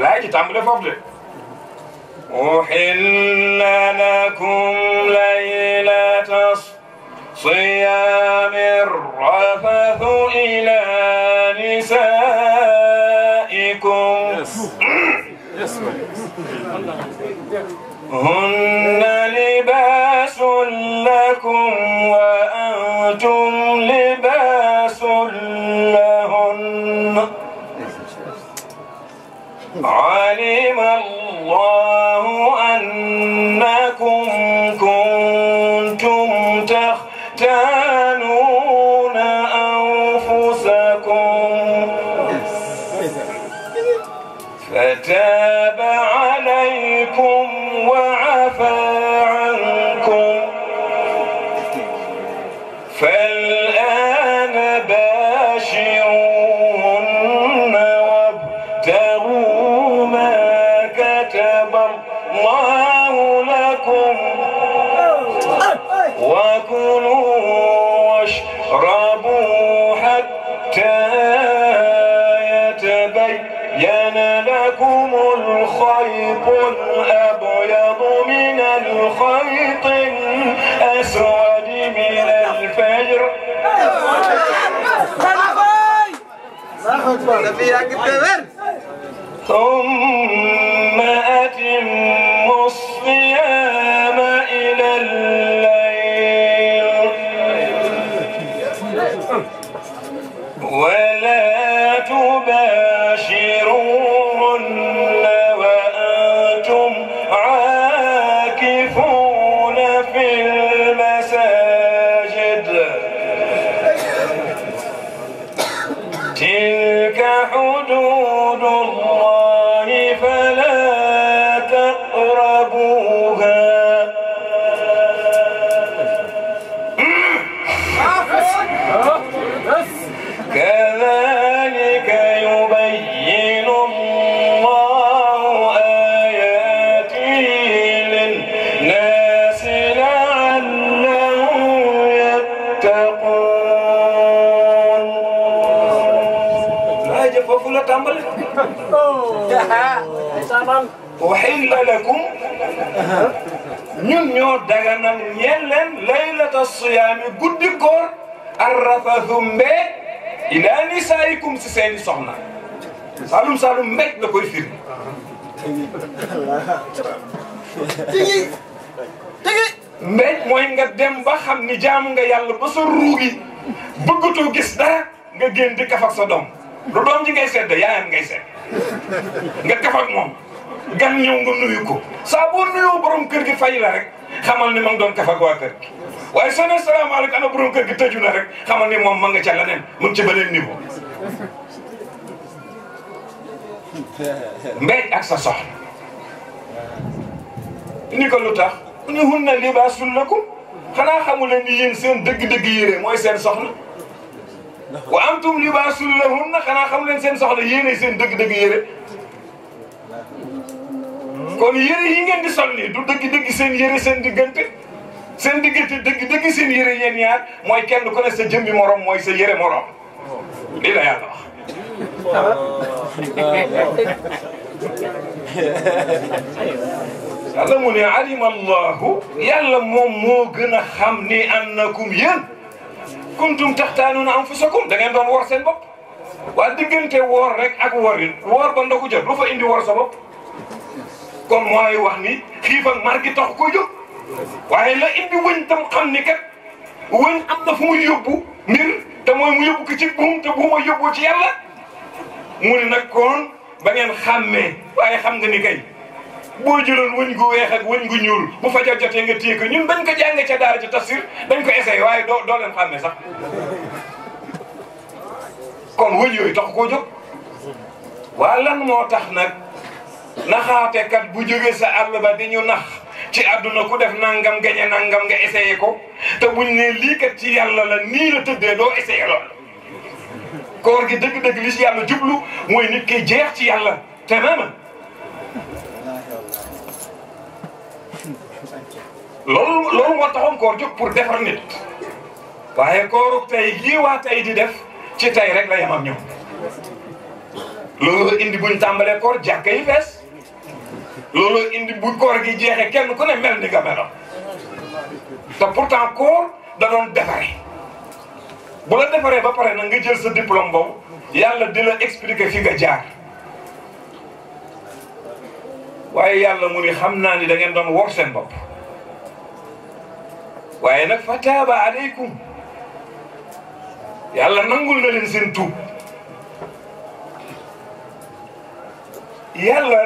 laay ji tàmbale foofu de uhilla lakum laylata صيام الرفث إلى نسائكم هن لباس لكم وأنتم لباس لهن علم الله أنكم كنتم تختانون أنفسكم فتاب عليكم وعفى عنكم فالآن باشروهن وابتغوا ما كتب الله لكم وكلوا واشربوا حتى يتبين لكم الخيط الأبيض من الخيط الأسود من الفجر ثم أتموا الصيام إلى الليل ولا تباشروهن وأنتم عاكفون في المساجد تلك حدود الله فلا تقربوها كذلك يبين الله آياته للناس لعلهم يتقون. لا يجفف لا تعمل. وحل لكم ñun ñoo daganal ñeel leen laylata siyaami guddi koor arrafathu mbéj ila nisaikum si seeni soxna salum salum mbéj la koy firi mbéj mooy nga dem ba xam ni jaamu nga yàlla ba sa ruugi bëggatoo gis dara nga génn di kaf ak sa doom lu doom ji ngay sedd yaayam ngay sedd nga kaf ak moom gan ñëw nga nuyu ko saa boo nuyoo borom kër gi fay la rek xamal ni ma ngi doon kaf ak waa kër gi waaye soo ne salaamaaleykum ana borom kër gi tëju na rek xamal ni moom ma nga ca leneen mu ngi ci beneen niveau. mbéj ak sa soxna ni ko lu tax ni hunna libaasul lakum xanaa xamu leen ni yéen seen dëgg-dëgg yére mooy seen soxna wa antum libaasul lahunna xanaa xamu leen seen soxna yéenay seen dëgg-dëgg yére kon yére yi ngeen di sol nii du dëgg-dëgg seen yére seen diggante dëgg-dëgg seen yére yéen ñaar mooy kenn ku ne sa jëmbi morom mooy sa yére morom lii la yàlla wax. yàlla mu ne alima allahu yàlla moom moo gën a xam ni annakum yéen kuntum taxtaanuuna anfusakum da ngeen doon wor seen bopp waa diggante woor rek ak worin woor ba ndogu jot lu fa indi wor sa bopp kon mooy wax ni xiif ak mar gi tax ko jóg waaye la indi wëñ tam xam ni kat wëñ am na fu muy yóbbu mbir te mooy mu yóbbu ko ci buum te buuma yóbboo ci yàlla mu ne nag kon ba ngeen xàmmee waaye xam nga ni kay boo jëloon wëñ gu weex ak wëñ gu ñuul bu fajar jotee nga téye ko ñun dañ ko jàngee ca daara ci tafsir dañ ko essayé waaye doo leen xàmmee sax kon wëñ yooyu tax koo jóg waa lan moo tax nag naxaatekat bu jógee sa àll ba di ñu nax ci àdduna ku def nangam gañe nangam nga essayé ko te buñ ne lii kat ci yàlla la nii la tëddee doo essayé lool koor gi dëgg-dëgg li ci yàlla jublu mooy nit ki jeex ci yàlla te même loolu moo taxoon koor jóg pour defar nit waaye kooru tey lii waa tey di def ci tey rek la yem ak ñoom looloo indi buñ tàmbalee koor jàkka yi fees looloo indi bu koor gi jeexee kenn ku ne mel ni nga meloon te pourtant koor da doon defaree bu la defaree ba pare nag nga jël sa diplôme boobu yàlla di la expliquer fi nga jaar waaye yàlla mu ni xam naa ni da ngeen doon wor seen bopp waaye nag fa taaba aleykum yàlla nangul na leen seen tuub yàlla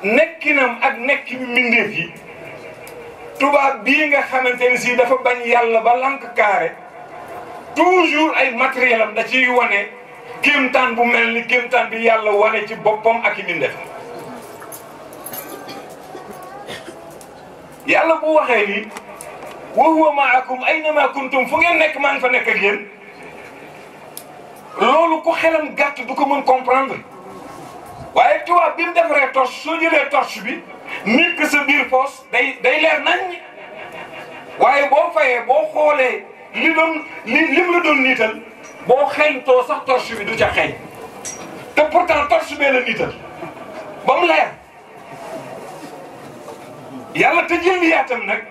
nekkinam ak nekki mbindeef yi tubaab bii nga xamante ni si dafa bañ yàlla ba lank kaare toujours ay matériel am da ciy wane kéemtaan bu mel ni kéemtaan bi yàlla wane ci boppam ak i mbindeef yàlla bu waxee ni wa huwa maakum aynama kuntum fu ngeen nekk maa ngi fa nekk ak yéen loolu ku xelam gàtt du ko mën comprendre waaye tubaab bi mu defaree torche soo jëlee torche bi nit que sa biir poos day leer nañ waaye boo fayee boo xoolee lim la doon niital boo xeeñtoo sax torche bi du ca xeeñ te pourtant torche bee la niital ba mu leer yàlla te jëlliyaatam nag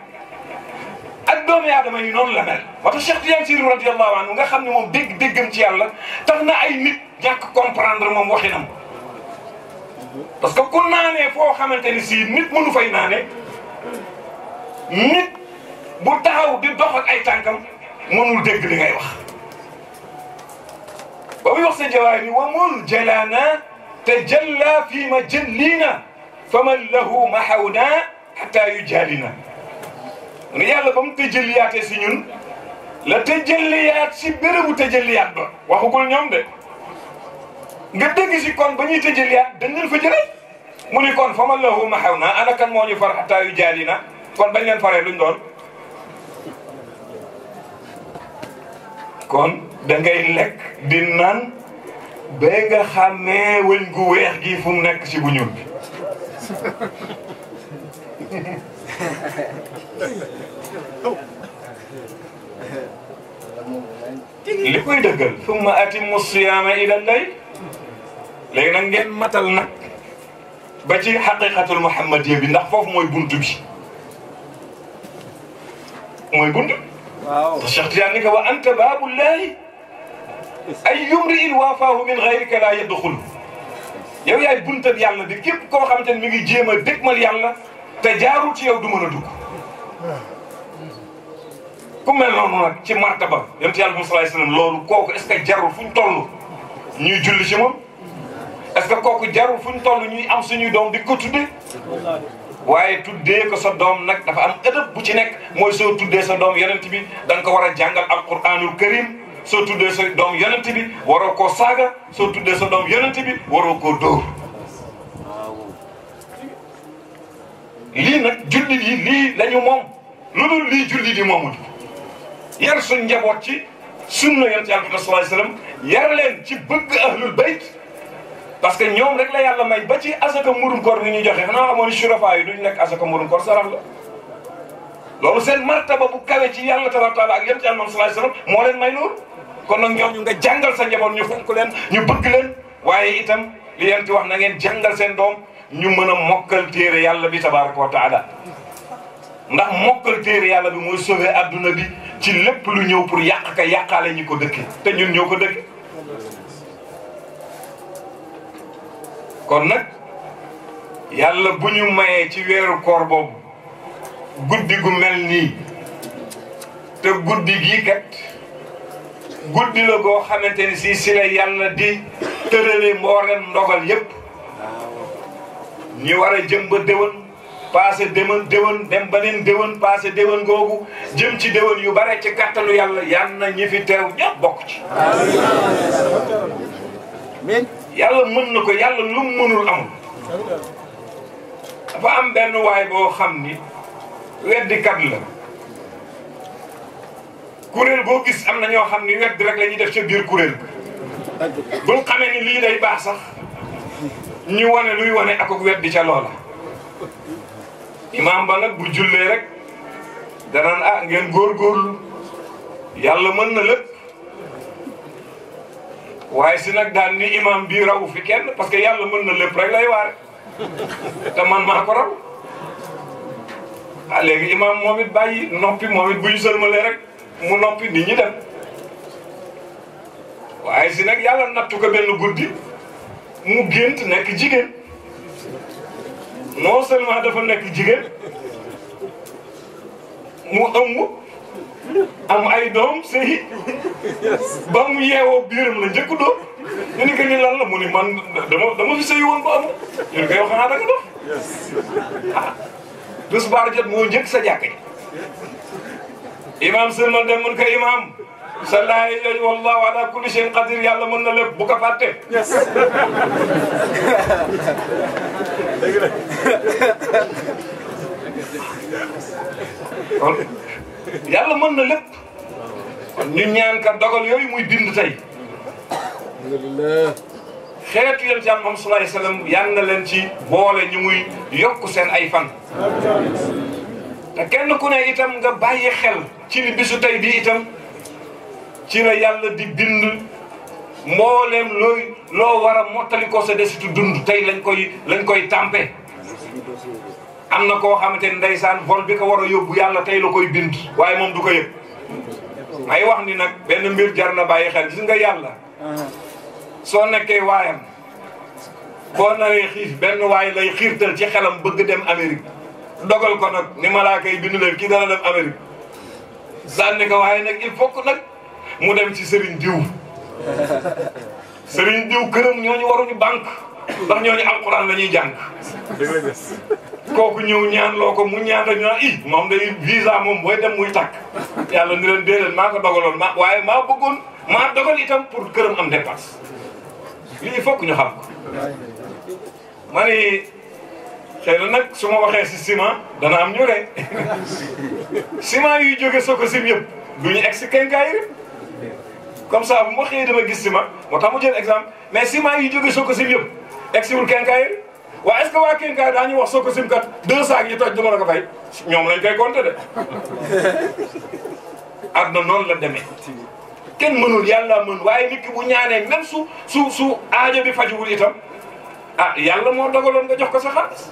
ak doomu aadama yi noonu la mel moo tax Cheikh Tidiane Sy radiyallahu anhu nga xam ne moom déggam ci yàlla tax na ay nit ñàkk comprendre moom waxinam parce que ku naanee foo xamante ni si nit mënu fay naane nit bu taxaw di dox ak ay tànkam mënul dégg li ngay wax ba muy wax sa jawaay ni wa mul jalana tajalla fi ma jallina faman lahu mahawna hatta yujalina ne yàlla ba mu tëjëliyaatee si ñun la tëjëliyaat si bérébu tëjëliyaat ba waxugul ñoom de nga dégg si kon ba ñuy tëjëliyaat dañ leen fa jëlee mu ni kon faman lahu mahawna ana kan moo ñu far hatta yujalina kon bañ leen faree luñ doon kon da ngay lekk di naan ba nga xàmmee wëñ gu weex gi fu mu nekk si bu ñuul bi li koy dëggal summa atimmu siyaama ila layl léegi nag ngeen matal nag ba ci xaqiqatul muhammadiyya bi ndax foofu mooy buntu bi mooy buntu waaw Cheikh Tidiane ni ko wa anta baabullahi ay yumri'in waafaahu min ghayrika laa yadxul yow yaay buntab yàlla bi képp koo xamante ne mi ngi jéem a dégmal yàlla te jaarul ci yow du mën a dugg ku mel noonu nag ci martaba yonent yàlla bi sallallahu alayhi wasallam loolu kooku est-ce que jarul fu ñu toll ñuy julli ci moom est-ce que kooku jarul fu ñu toll ñuy am suñuy doom di ko tudde waaye tuddee ko sa doom nag dafa am ëdëb bu ci nekk mooy soo tuddee sa doom yonent bi da nga ko war a jàngal alquranul karim soo tuddee sa doom yonent bi waroo koo saaga soo tuddee sa doom yonent bi waroo koo dóor lii nag jullit yi lii lañu moom lu dul lii jullit yi moomul yar suñ njaboot ci sunna yonent yàlla Muhammad sallallahu alayhi wasallam yar leen ci bëgg ahlul bayt parce que ñoom rek la yàlla may ba ci asaka murum koor ni ñuy joxe xanaa amoon surafa yi duñ nekk asaka murum koor sarax la loolu seen martaba bu kawe ci yàlla tabaaraka taala ak yonent yàlla Muhammad sallallahu alayhi wasallam moo leen may loolu kon nag ñooñu nga jàngal sa njaboot ñu fonk leen ñu bëgg leen waaye itam li yéen ti wax na ngeen jàngal seen doom ñu mën a mokkal téere yàlla bi tabaaraka wa taala ndax mokkal téere yàlla bi mooy sauver adduna bi ci lépp lu ñëw pour yàq ka yàqaale ñi ko dëkke te ñun ñoo ko dëkke kon nag yàlla bu ñu mayee ci weeru koor boobu guddi gu mel nii te guddi gii kat guddi la goo xamante ni si la yàlla di tërale mboolem ndogal yépp ñi war a jëm ba déwén passé déwén dem beneen déwén passé déwén googu jëm ci déwén yu bare ci kattanu yàlla yal na ñi fi teew ñëpp bokk ci yàlla mën na ko yàlla lu mu mënul amul dafa am benn waay boo xam ni weddikat la kuréel boo gis am na ñoo xam ni weddi rek la ñuy def ca biir kuréel buñ xamee ni lii day baax sax ñu wane luy wane ak weddi ca loola imaam ba nag bu jullee rek danaan ah ngeen góorgóorlu yàlla mën na lépp waaye si nag daan ni imam bii raw fi kenn parce que yàlla mën na lépp rek lay waare te man maa ko raw ah léegi imam moom it bàyyi noppi moom it bu ñu sëlmalee rek mu noppi nit ñi dem waaye si nag yàlla nattu ko benn guddi mu gént nekk jigéen non seulement dafa nekk jigéen mu ëmb am ay doom sëy ba mu yeewoo biiram la njëkk doom ñu ni ko ni lan la mu ni man dama fi sëy woon ba am ñu ni ko yow xanaa da nga dof ah tisbaar jot moo njëkk sa jàkk ji imam sëlmal dem mun ko imam sallallahu alayhi wallahu ala kulli shay'in qadir yàlla mën na lépp bu ko fàtte kon yàlla mën na lépp kon ñu ñaan ka dogal yooyu muy bind tey xeetu yéen ci am moom sallallahu alayhi wasallam yal na leen ci boole ñu muy yokk seen ay fan te kenn ku ne itam nga bàyyi xel ci ni bisu tey bi itam ci la yàlla di bind mbooleem loo war a mottali ko sa desitu dund tey lañ koy tàmpe am na koo xamante ni ndeysaan vol bi ko war a yóbbu yàlla tey la koy bind waaye moom du ko yëg may wax ni nag benn mbir jar na bàyyi xel gis nga yàlla soo nekkee waayam boo naree xiif benn waay lay xiirtal ci xelam bëgg dem Amérique dogal ko nag ni malaaka yi bind leen kii dana dem Amérique sànni ko waaye nag il faut que nag mu dem ci Serigne Diw Serigne Diw këram ñooñu waruñu banque ndax ñooñu alquran la ñuy jàng kooku ñëw ñaan loo ko mu ñaan rek ñu naan i moom day visa moom booy dem muy tàkk yàlla ni leen déedéet maa ko dogaloon waaye maa bëggoon maa dogal itam pour këram am dépense lii il faut que ñu xam ko ma ni xëy na nag su ma waxee si ciment dana am ñu rey ciment yuy jóge Sococim yëpp du ñu egg si quincaillerie comme ça bu ma xëyee dama gis ciment moo tax mu jël exemple mais ciment yuy jóge Sococim yëpp egg si wul quincaillerie waaye est-ce que waa quincaillerie daañu wax Sococim kat 2 sacs yi toj du ma la ko fay ñoom lañ koy compter de. àdduna noonu la demee kenn mënul yàlla mën waaye nit ki bu ñaanee même su aajo bi fajuwul itam ah yàlla moo dogaloon nga jox ko sa xaalis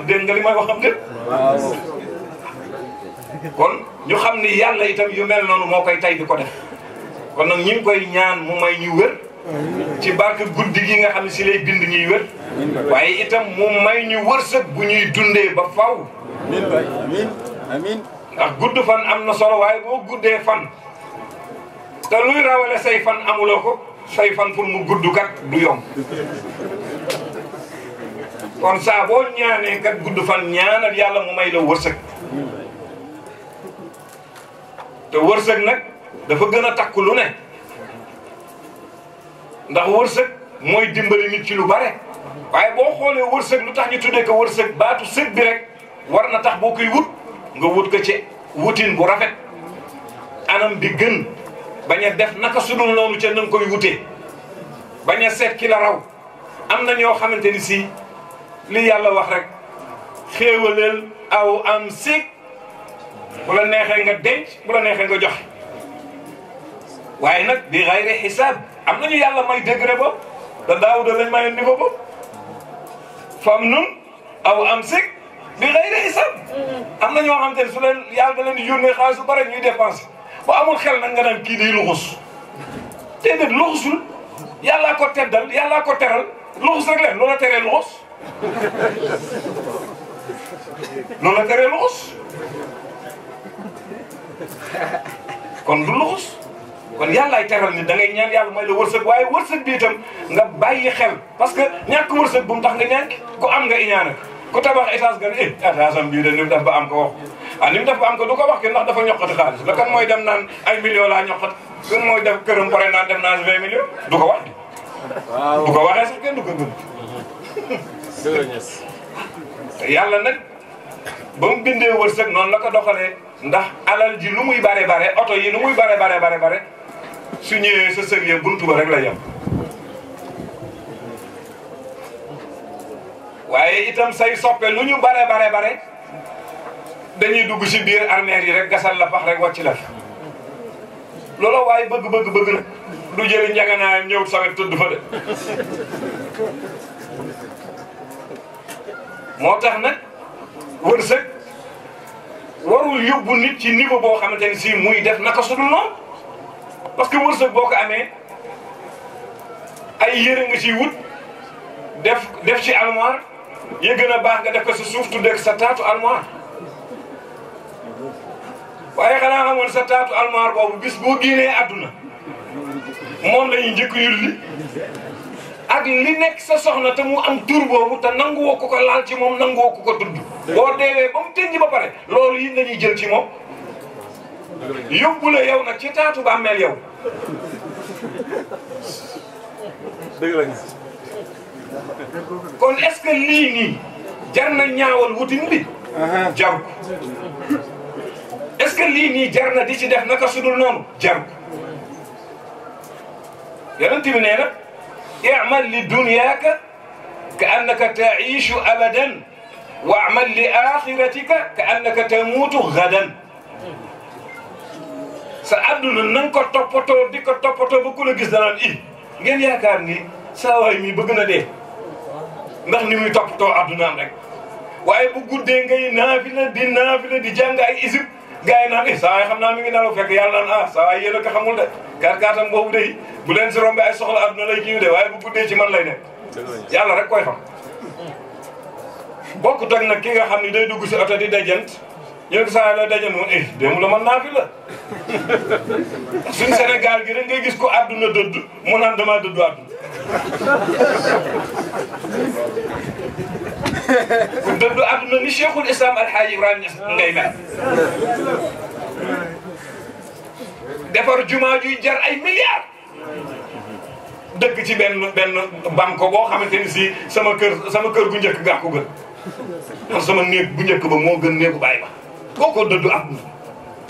dégg nga li may wax xam de kon ñu xam ni yàlla itam yu mel noonu moo koy tay di ko def kon nag ñu ngi koy ñaan mu may ñu wér ci barke guddi gi nga xam ne si lay bind ñuy wér waaye itam mu may ñu wërsëg bu ñuy dundee ba faw amiin ndax gudd fan am na solo waaye boo guddee fan te luy rawale say fan amuloo ko say fan pour mu gudd kat du yomb kon saa boo ñaanee kat gudd fan ñaanal yàlla mu may la wërsëg te wërsëg nag dafa gën a takku lu ne ndax wërsëg mooy dimbali nit ci lu bare waaye boo xoolee wërsëg lu tax ñu tuddee ko wërsëg baatu sëg bi rek war na tax boo koy wut nga wut ko ci wutin bu rafet anam bi gën bañ a def naka sudul noonu ca na nga koy wutee bañ a seet ki la raw am na ñoo xamante ni si li yàlla wax rek xéewaleel aw am sig bu la neexee nga denc bu la neexee nga joxe waaye nag bi xayri xisaab am nañu yàlla may degré boobu te Daawuda lañ mayoon niveau boobu fam nun aw am sig bi xayri xisaab am na ñoo xamante ne su leen yàlla da leen di yónnee xaalis bu bare ñuy dépensé bu amul xel nag nga naan kii day luxus déedéet luxusul yàllaa ko teddal yàllaa ko teral luxus rek leen loola teree luxus loola teree luxus kon du luxus kon yàllaay teral ni da ngay ñaan yàlla may la wërsëg waaye wërsëg bi itam nga bàyyi xel parce que ñàkk wërsëg bu mu tax nga ñàkk ku am nga iñaane ku tabax étage nga ne étage am bii de ni mu def ba am ko wax ah ni mu def ba am ko du ko wax ke ndax dafa ñoqati xaalis la kan mooy dem naan ay millions laa ñoqat kan mooy def këram pare naan def naa 20 millions du ko wax du ko waxee sax kenn du ko gëm te yàlla nag ba mu bindee wërsëg noonu la ko doxalee ndax alal ji lu muy bare bare oto yi lu muy bare bare su ñëwee sa sëriñ buntu ba rek la yem waaye itam say soppe lu ñu bare bare dañuy dugg ci biir armeer yi rek gasal la pax rek wàcc la loolu waaye bëgg na du jëli njaganaayam ñëw sawet tëdd fa de moo tax nag wërsëg warul yóbbu nit ci niveau boo xamante ni si muy def naka sudul noonu parce que wërsëg boo ko amee ay yére nga ciy wut def ci armoire yi gën a baax nga def ko sa suuf tuddee sa taatu armoire waaye xanaa xamoon sa taatu armoire boobu bis boo génnee àdduna moom la ñuy njëkk yulli ak li nekk sa soxna te mu am tur boobu te nanguwoo ko laal ci moom nanguwoo ko tudd boo deewee ba mu tënj ba pare loolu yi la ñuy jël ci moom yóbbu la yow nag ci taatu bàmmeel yow. dëgg la. kon est-ce que lii nii jar na ñaawal wutin bi. jar ko est-ce que lii nii jar na di ci def naka sudul noonu jar ko yonent bi nee na i'mal li dunyaaka ka annaka ta'iishu abadan wa'mal li axiratika ka annaka tamuutu gadan sa adduna na nga ko toppatoo di ko toppatoo ba ku la gis danaan ngeen yaakaar ni saa waay mi bëgg na dee ndax ni muy toppatoo addunaam rek waaye bu guddee ngay naafila di jàng ay isib gars yi naan saa waay xam naa mi ngi nelaw fekk yàlla naan saa waay yéen a ko xamul de kàttan boobu de bu leen si rombe ay soxla adduna lay kii de waaye bu guddee ci man lay nekk yàlla rek koy xam bokkut ak nag ki nga xam ni day dugg si oto di dajant ñu ko saa la dajant moom démb la man naafila suñ Sénégal gi rek ngay gis ko àdduna dëdd mu naan damaa dëddu àdduna ku dëddu àdduna ni Cheikhul Islam Alhaaji Ibrahima ngay mel defar jumaa juy jar ay milliards dëkk ci benn banque boo xamante ni si sama kër gu njëkk gaa ko gën man sama néeg bu njëkk ba moo gën néegu bàyyi ba kooko dëddu àdduna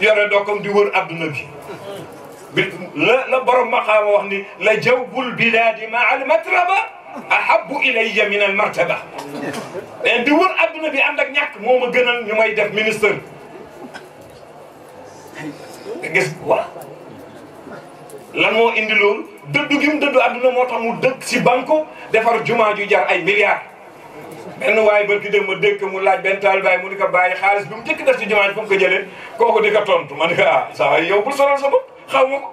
yore dookam di wër àdduna bi la borom maqaama wax ni la jawbul bilaadi ma al matraba ahabbu ilayya min al martaba di wër àdduna bi ànd ak ñàkk moo ma gënal ñu may def ministre gis voilà lan moo indi loolu dëddu gi mu dëddu àdduna moo tax mu dëkk si banque defar jumaa ju jar ay milliards benn waaye barki dem ma dëkk mu laaj benn taal baay mu ni ko bàyyi xaalis bi mu njëkk def ci jumaa ji fu mu ko jëlee kooku di ko tontu ma ni ko saa waay yow bul sonal sa bopp xaw ma ko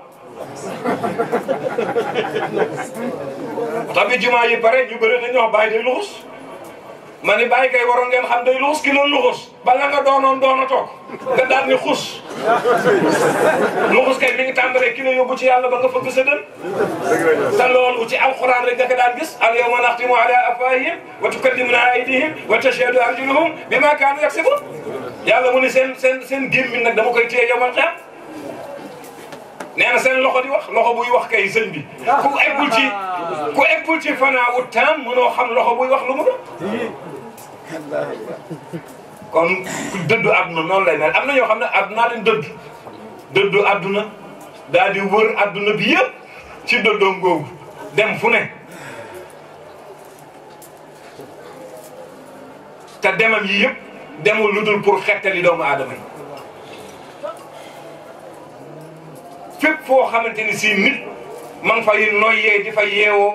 tax bi jumaa yi pare ñu bëri dañu wax bàyyi day luxus ma ni bàyyi kay waroon ngeen xam day luxus ki loolu luxus bala nga doonoon doona toog nga daal ni xus luxus kay mi ngi tàmbalee ki la yóbbu ci yàlla ba nga fëgg sa dën te loolu ci alquran rek nga ko daan gis al yawma naxtimu ala afwahihim wa tukallimuna aydihim wa tashhadu arjuluhum bima kaanu yaksibun yàlla mu ni seen gémmiñ nag dama koy téye yowmal xiyaam nee na seen loxo di wax loxo buy wax kay sëñ bi ku eggul ci fanaa ut taam mënoo xam loxo buy wax lu mu doon kon ku dëddu àdduna noonu lay mel am na ñoo xam ne àdduna leen dëddu àdduna daal di wër àdduna bi yëpp ci dëddoom googu dem fu ne te demam yi yëpp demul lu dul pour xettali doomu aadama yi fépp foo xamante ni si nit ma nga fay noyyee di fa yeewoo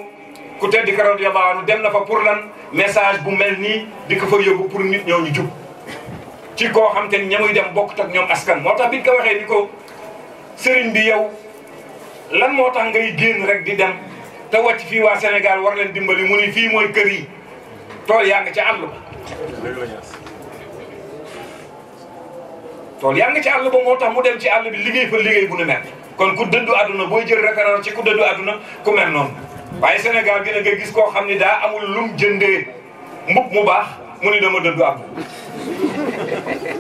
ku tedd ki radiyallahu anhu dem na fa pour lan message bu mel nii di ko fa yóbbu pour nit ñoo ñu jub ci koo xamante ni ña muy dem bokkut ak ñoom askan moo tax biñ ko waxee ni ko sëriñ bi yow lan moo tax ngay génn rek di dem te wàcc fii waa Sénégal war leen dimbali mu ni fii mooy kër yi tool yaa nga ca àll ba tool yaa nga ci àll ba moo tax mu dem ci àll bi liggéey fa liggéey bu nu mel kon ku dëddu àdduna booy jël référence ci ku dëddu àdduna ku mel noonu waaye Sénégal gi ne nga gis koo xam ni daa amul lum jëndee mbub mu baax mu ni dama dëddu àdduna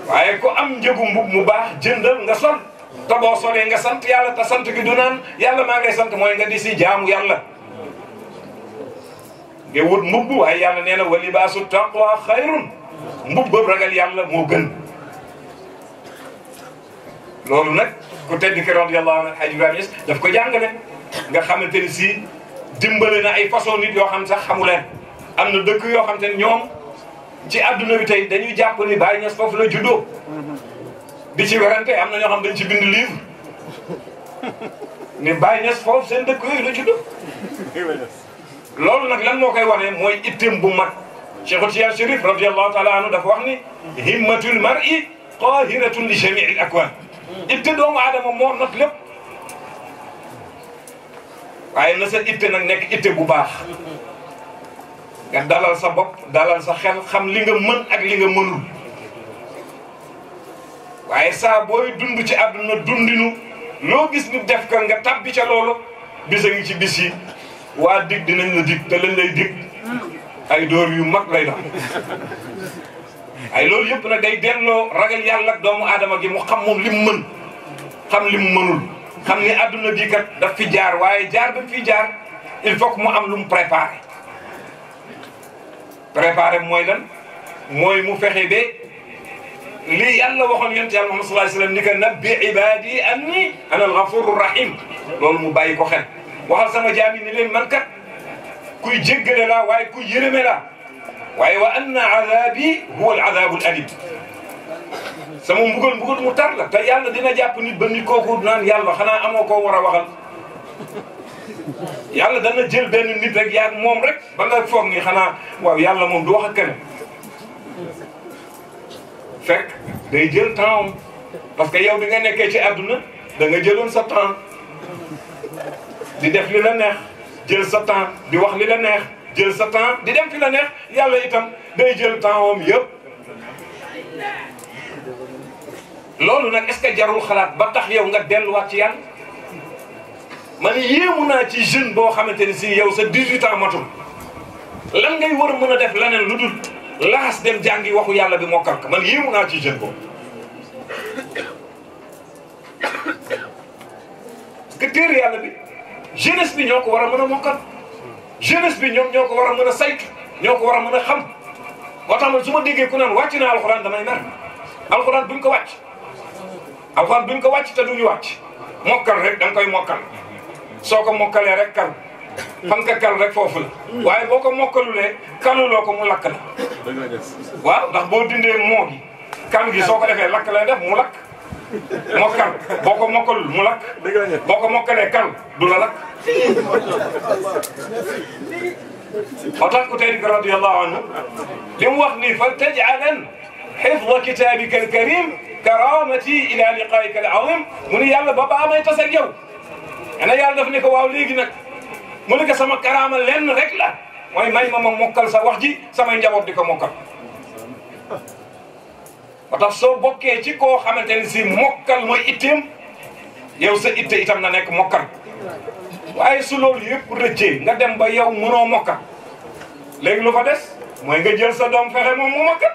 waaye ku am njëgu mbub mu baax jëndal nga sol te boo solee nga sant yàlla te sant gi du naan yàlla maa ngay sant mooy nga di si jaamu yàlla nga wut mbubb waaye yàlla nee na wa libaasu taqwa xayrun mbub boobu ragal yàlla moo gën loolu nag ku tedd ki radiyallahu anhu Hadj Ibrahima Niass daf ko jàngale nga xamante ni si dimbale na ay façon nit yoo xam sax xamu leen am na dëkk yoo xam te ne ñoom ci adduna bi tey dañuy jàpp ni Baye Niass foofu la juddoo di ci werante am na ñoo xam dañ ci bind livre ni Baye Niass foofu seen dëkk yooyu la juddoo. loolu nag lan moo koy wane mooy itteem bu mag Cheikh Tidiane Chérif radiyallahu taala anhu dafa wax ni himmatul mar'i qahiratun li jami'il akwan. itte doomu aadama moo not lépp waaye na sa itte nag nekk itte bu baax nga dalal sa bopp dalal sa xel xam li nga mën ak li nga mënul waaye saa booy dund ci àdduna dundinu loo gis ni def ka nga tabbi ca loolu bisa ngi ci bis yi waa dig dinañ la dig te lañ lay dig ay dóor yu mag lay doon ay loolu yëpp nag day delloo ragal yàlla ak doomu aadama gi mu xam moom li mu mën xam li mu mënul xam ni àdduna gi kat daf fi jaar waaye jaar ba fi jaar il faut que mu am lu mu préparé mooy lan mooy mu fexe ba lii yàlla waxoon yonent yàlla Muhammad sallallahu alayhi wa sallam ni que nabbi ibadi anni ana al-ghafuru rahim loolu mu bàyyi ko xel waxal sama jaam yi ni leen man kat kuy jéggale laa waaye kuy yërëme laa waaye wa anna azabi huwa al-azabu al-alim sama mbugal mu tar la te yàlla dina jàpp nit ba nit kooku naan yàlla xanaa amoo koo war a waxal yàlla dana jël benn nit rek yaa moom rek ba nga foog ni xanaa waaw yàlla moom du wax ak keneen fekk day jël temps parce que yow di nga nekkee ci àdduna da nga jëloon sa temps di def li la neex jël sa temps di wax li la neex jël sa temps di dem fi la neex yàlla itam day jël temps am yëpp loolu nag est-ce que jarul xalaat ba tax yow nga delluwaat ci yàlla man yéemu naa ci jeune boo xamante ni si yow sa 18 ans matul lan ngay war a mën a def leneen lu dul laas dem jàngi waxu yàlla bi mokkal ko man yéemu naa ci jeune boobu parce que téere yàlla bi jeunesse bi ñoo ko war a mën a mokkal jeunesse bi ñoom ñoo ko war a mën a saytu ñoo ko war a mën a xam moo tax man su ma déggee ku naan wàcc naa alxuraan damay mer alxuraan buñ ko wàcc alxuraan buñ ko wàcc te duñu wàcc mokkal rek da nga koy mokkal soo ko mokkalee rek kal xam nga kal rek foofu la waaye boo ko mokkalulee kaluloo ko mu lakk la waaw ndax boo dindee moo gi kal gi soo ko defee lakk lay def mu lakk mokkal boo ko mokkalul mu lakk boo ko mokkalee kal du la lakk moo tax ku tey radiyallahu anhu li mu wax ni fal taj'alan hifdha kitabika al-karim karamati ila liqaika al-azim mu ni yàlla ba ba may tase ak yow ana yàlla daf ne ko waaw léegi nag mu ne ko sama karaama lenn rek la mooy may ma mokkal sa wax ji samay njaboot di ko mokkal ba tax soo bokkee ci koo xamante ni si mokkal mooy itteem yow sa itte itam na nekk mokkal waaye su loolu yëpp rëccee nga dem ba yow mënoo mokkal léegi lu fa des mooy nga jël sa doom fexe moom mu mokkal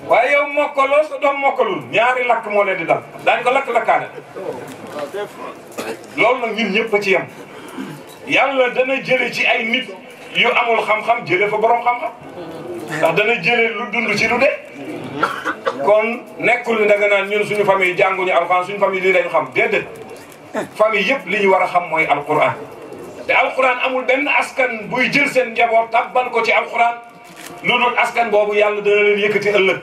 waaye yow mokkaloo sa doom mokkalul ñaari lakk moo leen di dal daañu ko lakk-lakkaane loolu nag ñun ñëpp a ci yem yàlla dana jële ci ay nit yu amul xam-xam jële fa borom xam-xam ndax dana jële lu dund ci lu de kon nekkul ni da nga naan ñun suñu famille jànguñu alxuraan suñu famille lii lañu xam déedéet famille yëpp li ñu war a xam mooy alxuraan te alxuraan amul benn askan buy jël seen njaboot tabbal ko ci alxuraan lu dul askan boobu yàlla dana leen yëkkati ëllëg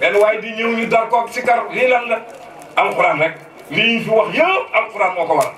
benn waaye di ñëw ñu dar koog sikar lii lan la alxuraan rek lii ñu fi wax yëpp alxuraan moo ko waral